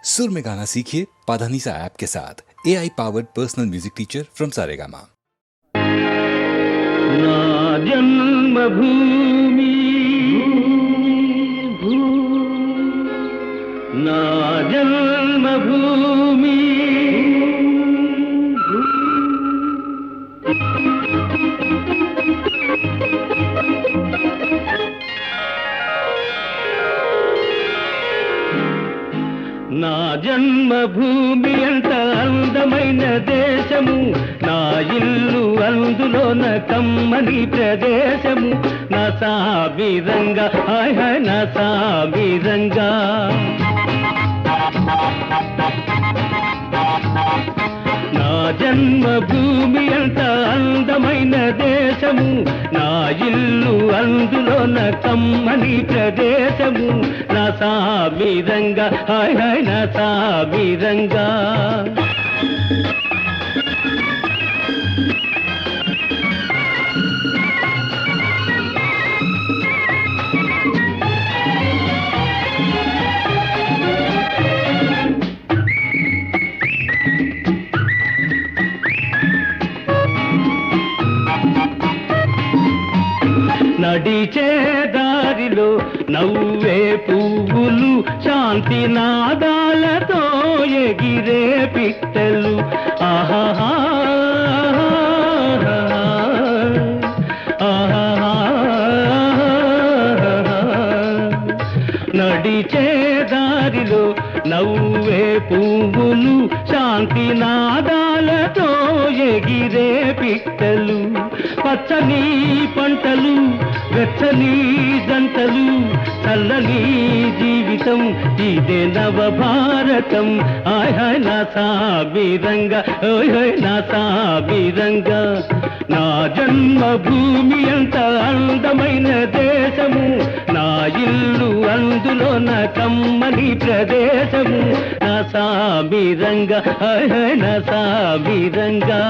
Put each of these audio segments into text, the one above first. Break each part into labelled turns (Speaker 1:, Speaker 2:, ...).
Speaker 1: सुर में गाना सीखिए पाधानीसा ऐप के साथ AI powered personal music teacher from Saregama.
Speaker 2: ना जन्मभूमि ना जन्मभूमि నా జన్మభూమి అంత అందమైన దేశము, నా ఇల్లు అందులోన కమ్మని ప్రదేశము, నా సామిరంగా హాయ్ హాయ్ నా సామిరంగా. నా జన్మభూమి అంత అందమైన దేశము, నా ఇల్లు అందులోన కమ్మని ప్రదేశము, నా సామిరంగా హాయ్ హాయ్ నా సామిరంగా. నడిచే దారిలో నవ్వే పువ్వులు, శాంతి నాదాలతో ఎగిరే పిట్టలు, ఆహాహా ఆహాహా. నడిచే దారిలో నవ్వే పువ్వులు, శాంతి నాదాలతో ఎగిరే పిట్టలు, పచ్చని పంటలు వెచ్చని జంటలు, చల్లని జీవితం ఇదే నవభారతం. హాయ్ హాయ్ నా సామిరంగా ఓయ్ హాయ్ నా సామిరంగా. నా జన్మభూమి అంత అందమైన దేశము, నా ఇల్లు అందులోన కమ్మని ప్రదేశము, నా సామిరంగా హాయ్ హాయ్ నా సామిరంగా.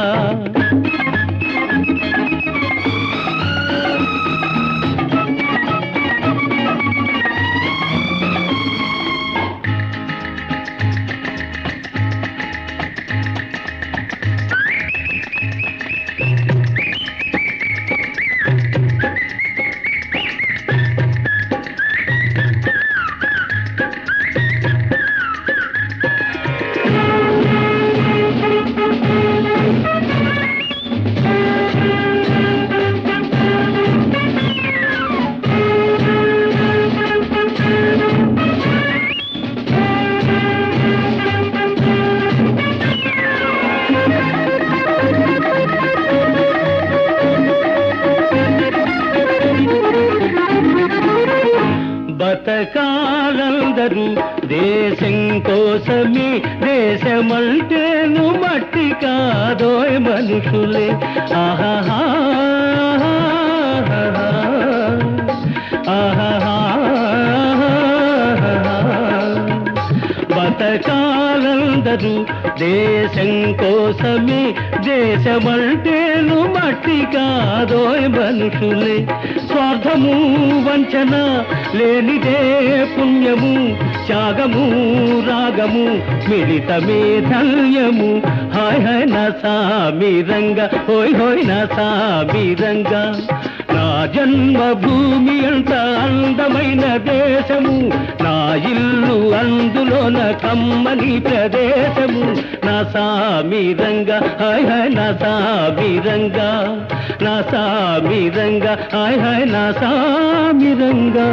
Speaker 2: బతకాలందరూ దేశం కోసమే, దేశమంటేను మట్టి కాదోయ్ మనుషులే, ఆహాహా ఆహాహా. బతకాలందరూ దేశం కోసమే, దేశమంటేను మట్టి కాదోయ్ మనుషులే, స్వార్థము వంచన లేనిదే పుణ్యము, త్యాగము రాగము మిళితమే ధన్యము. హాయ్ హాయ్ నా సామిరంగా హోయ్ హోయ్ నా సామిరంగా. నా జన్మభూమి అంత అందమైన దేశము, నా ఇల్లు అందులోన కమ్మని ప్రదేశము, నా సామిరంగా హాయ్ హాయ్ నా సామిరంగా, నా సామిరంగా హాయ్ హాయ్ నా సామిరంగా.